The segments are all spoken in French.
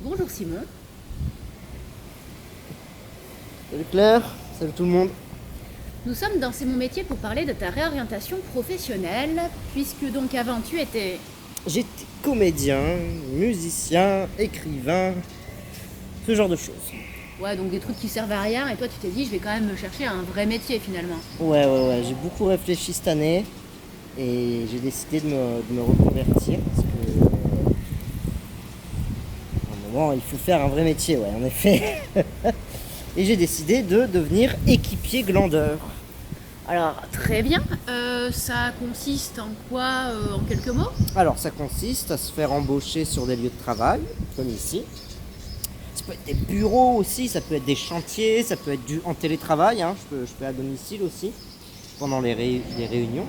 Bonjour Simon. Salut Claire, salut tout le monde. Nous sommes dans C'est mon métier pour parler de ta réorientation professionnelle, puisque donc avant tu étais... J'étais comédien, musicien, écrivain, ce genre de choses. Ouais, donc des trucs qui servent à rien, et toi tu t'es dit je vais quand même me chercher un vrai métier finalement. Ouais, j'ai beaucoup réfléchi cette année et j'ai décidé de me reconvertir parce que à un moment il faut faire un vrai métier, ouais, en effet. Et j'ai décidé de devenir équipier glandeur. Alors très bien, ça consiste en quoi en quelques mots? Alors ça consiste à se faire embaucher sur des lieux de travail, comme ici. Ça peut être des bureaux aussi, ça peut être des chantiers, ça peut être en télétravail, hein. Je peux à domicile aussi, pendant les réunions.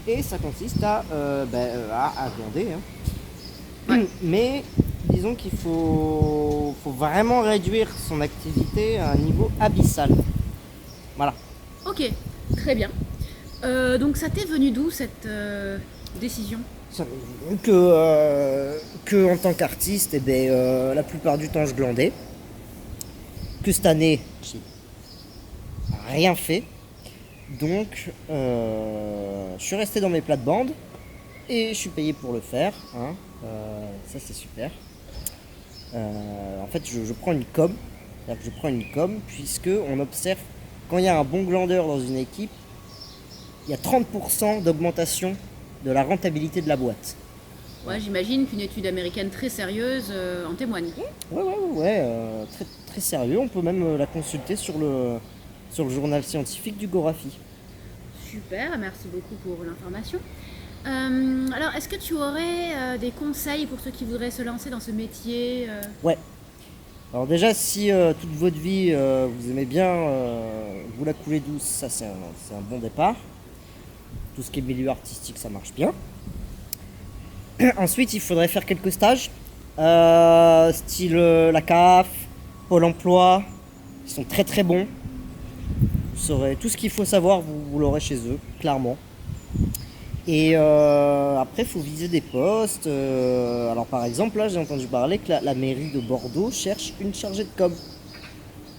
Et ça consiste à glander. Hein. Ouais. Mais disons qu'il faut vraiment réduire son activité à un niveau abyssal. Voilà. Ok, très bien. Donc ça t'est venu d'où cette décision? Que en tant qu'artiste, la plupart du temps je glandais. Que cette année, j'ai rien fait. Donc, je suis resté dans mes plates-bandes et je suis payé pour le faire. Hein. Ça, c'est super. En fait, je prends une com. C'est-à-dire que je prends une com puisque on observe quand il y a un bon glandeur dans une équipe, il y a 30% d'augmentation de la rentabilité de la boîte. Ouais, j'imagine qu'une étude américaine très sérieuse en témoigne. Ouais, très, très sérieux. On peut même la consulter sur le journal scientifique du Gorafi. Super, merci beaucoup pour l'information. Alors, est-ce que tu aurais des conseils pour ceux qui voudraient se lancer dans ce métier Ouais. Alors déjà, si toute votre vie, vous aimez bien vous la couler douce, ça c'est un bon départ. Tout ce qui est milieu artistique, ça marche bien. Ensuite, il faudrait faire quelques stages, style la CAF, Pôle emploi. Ils sont très très bons. Vous saurez tout ce qu'il faut savoir, vous l'aurez chez eux, clairement. Et après, il faut viser des postes. Alors par exemple, là, j'ai entendu parler que la mairie de Bordeaux cherche une chargée de com.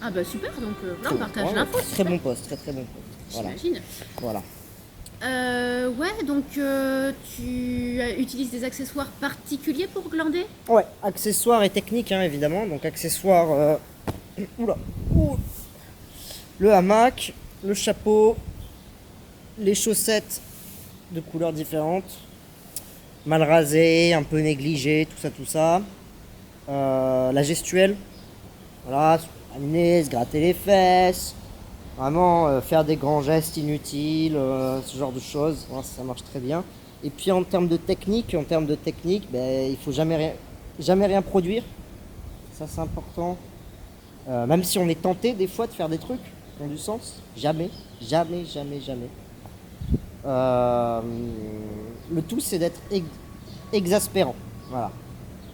Ah bah super, donc là on partage Ouais, l'info, très super. bon poste, très très bon poste. Voilà. J'imagine. Voilà. Ouais, donc tu utilises des accessoires particuliers pour glander? Ouais, accessoires et techniques, hein, évidemment. Donc accessoires, oula, ouh. Le hamac, le chapeau, les chaussettes de couleurs différentes, mal rasées, un peu négligées, tout ça. La gestuelle, voilà, se promener, se gratter les fesses, vraiment faire des grands gestes inutiles, ce genre de choses, voilà, ça marche très bien. Et puis en termes de technique, il faut jamais rien produire. Ça c'est important. Même si on est tenté des fois de faire des trucs qui ont du sens, jamais. Le tout c'est d'être exaspérant. Voilà.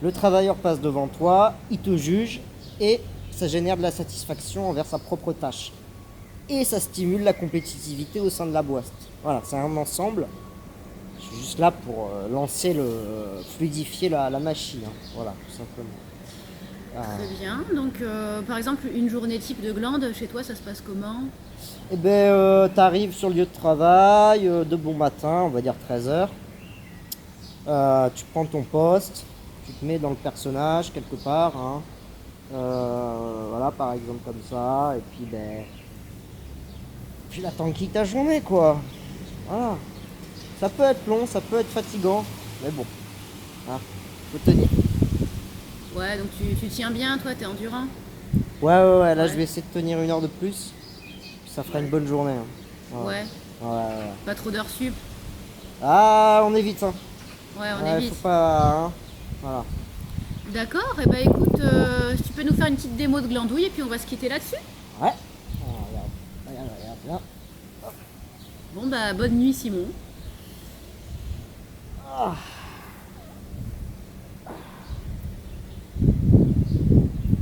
Le travailleur passe devant toi, il te juge et ça génère de la satisfaction envers sa propre tâche. Et ça stimule la compétitivité au sein de la boîte. Voilà, c'est un ensemble. Je suis juste là pour fluidifier la machine. Hein. Voilà, tout simplement. Très bien. Donc par exemple, une journée type de glande, chez toi, ça se passe comment? T'arrives sur le lieu de travail de bon matin, on va dire 13h. Tu prends ton poste, tu te mets dans le personnage quelque part. Hein. Voilà, par exemple comme ça. Et puis là, t'enquilles ta journée, quoi. Voilà. Ça peut être long, ça peut être fatigant, mais bon, hein, faut tenir. Ouais, donc tu tiens bien, toi, t'es endurant? Ouais, là je vais Ouais. essayer de tenir une heure de plus, puis ça fera une bonne journée. Hein. Voilà. Ouais. Ouais. Pas trop d'heures sup? Ah, on évite, hein. Ouais, on Ouais, faut évite. pas, hein. Voilà. D'accord, et bah écoute, si tu peux nous faire une petite démo de glandouille et puis on va se quitter là-dessus. Ouais. Regarde. Bon bah bonne nuit Simon. Ah.